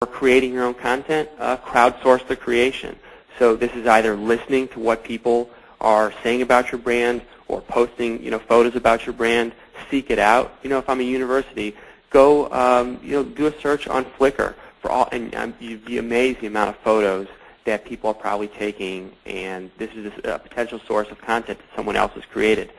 creating your own content, crowdsource the creation. So this is either listening to what people are saying about your brand or posting, photos about your brand. Seek it out. If I'm a university, go, do a search on Flickr for all, and you'd be amazed the amount of photos that people are probably taking, and this is a potential source of content that someone else has created.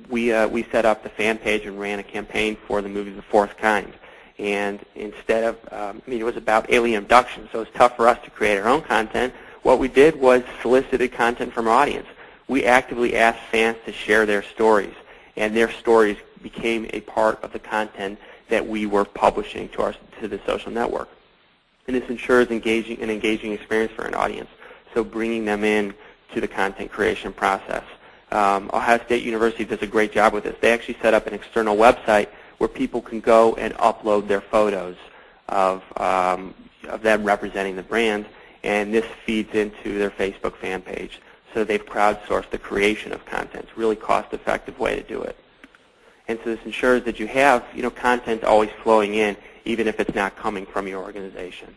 We set up the fan page and ran a campaign for the movie The Fourth Kind. And instead of, it was about alien abduction, so it's tough for us to create our own content. What we did was solicited content from our audience. We actively asked fans to share their stories, and their stories became a part of the content that we were publishing to the social network. And this ensures an engaging experience for an audience, so bringing them in to the content creation process. Ohio State University does a great job with this. They actually set up an external website where people can go and upload their photos of them representing the brand, and this feeds into their Facebook fan page. So they've crowdsourced the creation of content. It's a really cost-effective way to do it. And so this ensures that you have content always flowing in, even if it's not coming from your organization.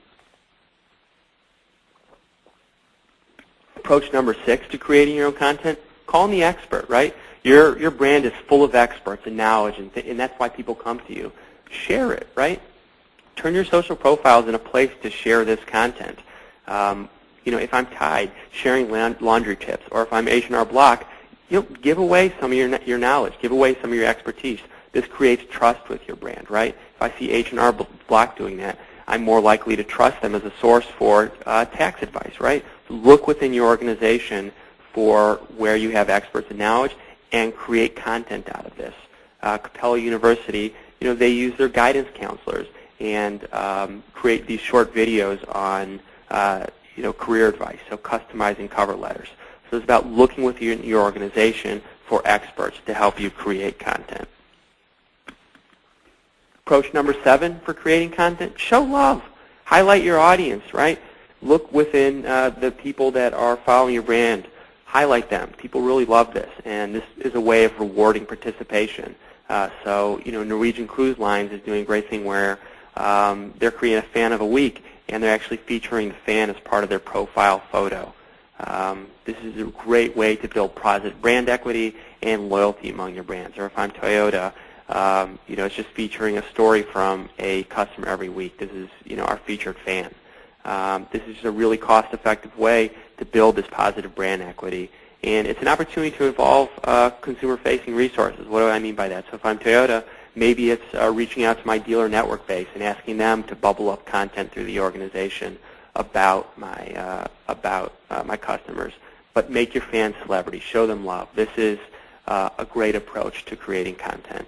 Approach number 6 to creating your own content, call in the expert, right? Your brand is full of experts and knowledge, and that's why people come to you. Share it, right? Turn your social profiles in a place to share this content. If I'm Tide, sharing laundry tips, or if I'm H&R Block, give away some of your knowledge, give away some of your expertise. This creates trust with your brand, right? If I see H&R Block doing that, I'm more likely to trust them as a source for tax advice, right? So look within your organization for where you have experts and knowledge and create content out of this. Capella University, they use their guidance counselors and create these short videos on career advice, so customizing cover letters. So it's about looking within your organization for experts to help you create content. Approach number 7 for creating content, show love. Highlight your audience, right? Look within the people that are following your brand. Highlight them. People really love this, and this is a way of rewarding participation. Norwegian Cruise Lines is doing a great thing where they're creating a fan of a week, and they're actually featuring the fan as part of their profile photo. This is a great way to build positive brand equity and loyalty among your brands. Or if I'm Toyota, it's just featuring a story from a customer every week. This is, our featured fan. This is just a really cost-effective way to build this positive brand equity. And it's an opportunity to involve consumer-facing resources. What do I mean by that? So if I'm Toyota, maybe it's reaching out to my dealer network base and asking them to bubble up content through the organization about my customers. But make your fans celebrities. Show them love. This is a great approach to creating content.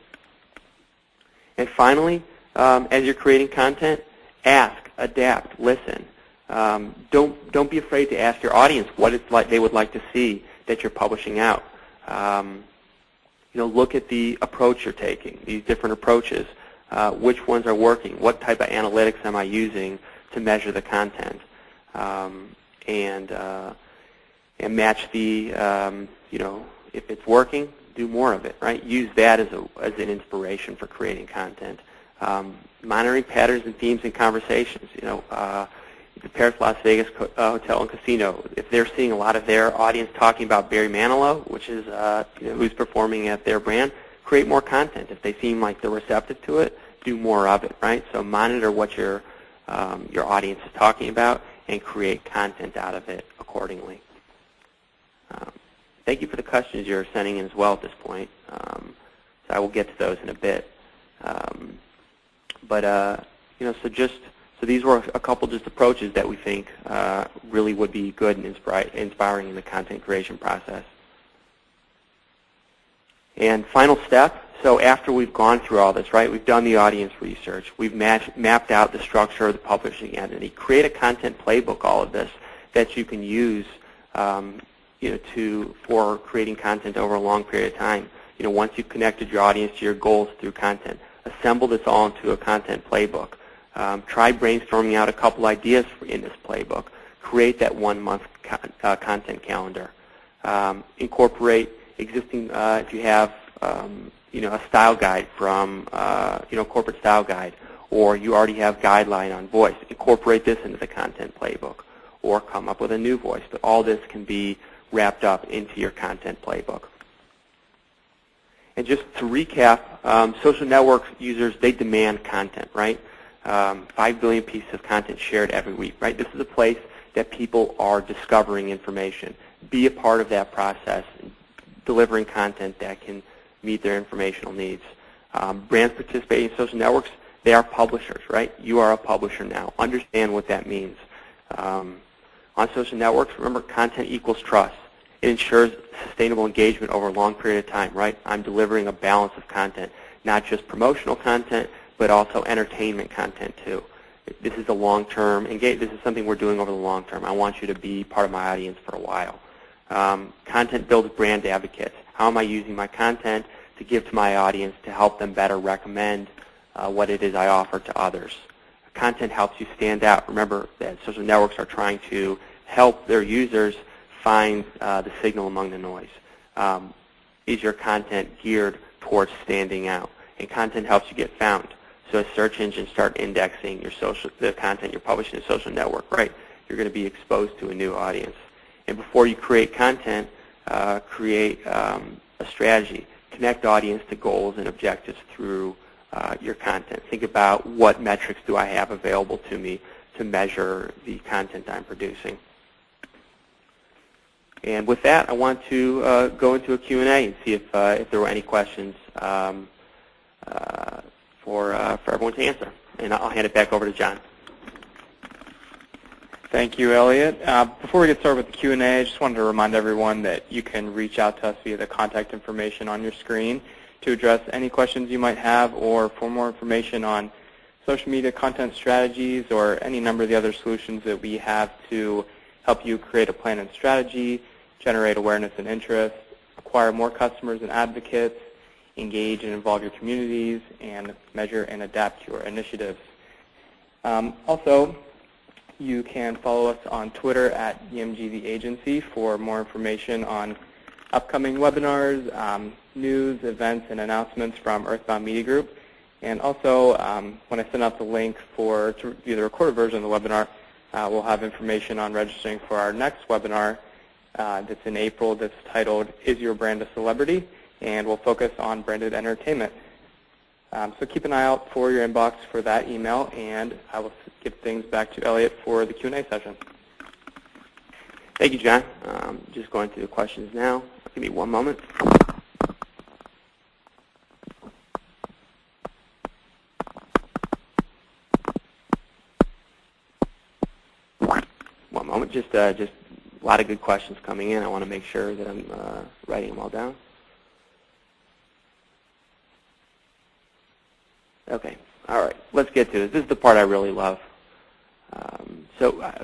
And finally, as you're creating content, ask, adapt, listen. Don't be afraid to ask your audience what it's like they would like to see that you're publishing out. Look at the approach you're taking, these different approaches. Which ones are working? What type of analytics am I using to measure the content? And match the, if it's working, do more of it, right? Use that as an inspiration for creating content. Monitoring patterns and themes in conversations. The Paris Las Vegas Hotel and Casino, if they're seeing a lot of their audience talking about Barry Manilow, which is who's performing at their brand, create more content. If they seem like they're receptive to it, do more of it, right? So monitor what your audience is talking about and create content out of it accordingly. Thank you for the questions you're sending in as well at this point. So I will get to those in a bit. So these were a couple just approaches that we think really would be good and inspiring in the content creation process. And final step, so after we've gone through all this, right, we've done the audience research, we've mapped out the structure of the publishing entity, create a content playbook, all of this, that you can use for creating content over a long period of time. Once you've connected your audience to your goals through content, assemble this all into a content playbook. Try brainstorming out a couple ideas in this playbook. Create that 1-month content calendar. Incorporate existing, if you have, a style guide from, corporate style guide, or you already have guideline on voice. Incorporate this into the content playbook, or come up with a new voice. But all this can be wrapped up into your content playbook. And just to recap, social network users, they demand content, right? 5 billion pieces of content shared every week, right? This is a place that people are discovering information. Be a part of that process, delivering content that can meet their informational needs. Brands participating in social networks, they are publishers, right? You are a publisher now. Understand what that means. On social networks, remember, content equals trust. It ensures sustainable engagement over a long period of time, right? I'm delivering a balance of content, not just promotional content, but also entertainment content too. This is a long-term engagement. This is something we're doing over the long term. I want you to be part of my audience for a while. Content builds brand advocates. How am I using my content to give to my audience to help them better recommend what it is I offer to others? Content helps you stand out. Remember that social networks are trying to help their users find the signal among the noise. Is your content geared towards standing out? And content helps you get found. So as search engines start indexing the content you're publishing in a social network, right, you're going to be exposed to a new audience. And before you create content, create a strategy. Connect audience to goals and objectives through your content. Think about what metrics do I have available to me to measure the content I'm producing. And with that, I want to go into a Q&A and see if there were any questions for everyone to answer. And I'll hand it back over to John. Thank you, Elliot. Before we get started with the Q&A, I just wanted to remind everyone that you can reach out to us via the contact information on your screen to address any questions you might have, or for more information on social media content strategies or any number of the other solutions that we have to help you create a plan and strategy, generate awareness and interest, acquire more customers and advocates, engage and involve your communities, and measure and adapt your initiatives. Also, you can follow us on Twitter at EMG The Agency for more information on upcoming webinars, news, events, and announcements from Earthbound Media Group. And also, when I send out the link to view the recorded version of the webinar, we'll have information on registering for our next webinar that's in April that's titled, Is Your Brand a Celebrity? And we'll focus on branded entertainment. So keep an eye out for your inbox for that email, and I will give things back to Elliot for the Q&A session. Thank you, John. Just going through the questions now. Give me one moment. One moment. Just a lot of good questions coming in. I want to make sure that I'm writing them all down. Okay. All right. Let's get to this. This is the part I really love.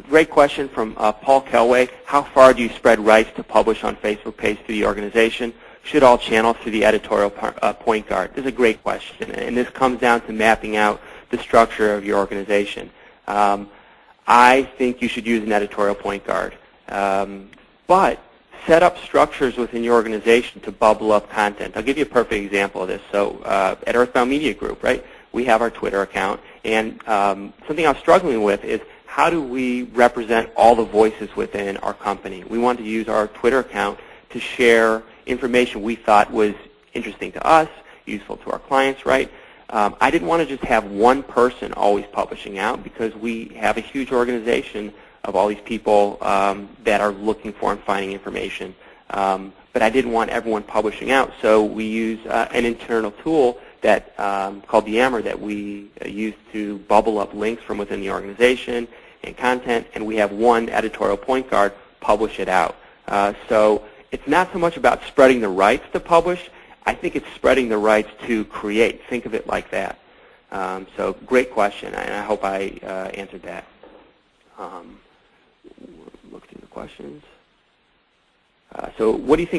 Great question from Paul Kelway. How far do you spread rights to publish on Facebook page through the organization? Should all channels through the editorial point guard? This is a great question, and this comes down to mapping out the structure of your organization. I think you should use an editorial point guard, but set up structures within your organization to bubble up content. I'll give you a perfect example of this. So at Earthbound Media Group, right, we have our Twitter account, and something I was struggling with is how do we represent all the voices within our company? We want to use our Twitter account to share information we thought was interesting to us, useful to our clients, right? I didn't want to just have one person always publishing out, because we have a huge organization of all these people that are looking for and finding information. But I didn't want everyone publishing out, so we use an internal tool that called Yammer that we use to bubble up links from within the organization and content, and we have one editorial point guard publish it out. So it's not so much about spreading the rights to publish. I think it's spreading the rights to create. Think of it like that. So great question, and I hope I answered that. Look through the questions. So what do you think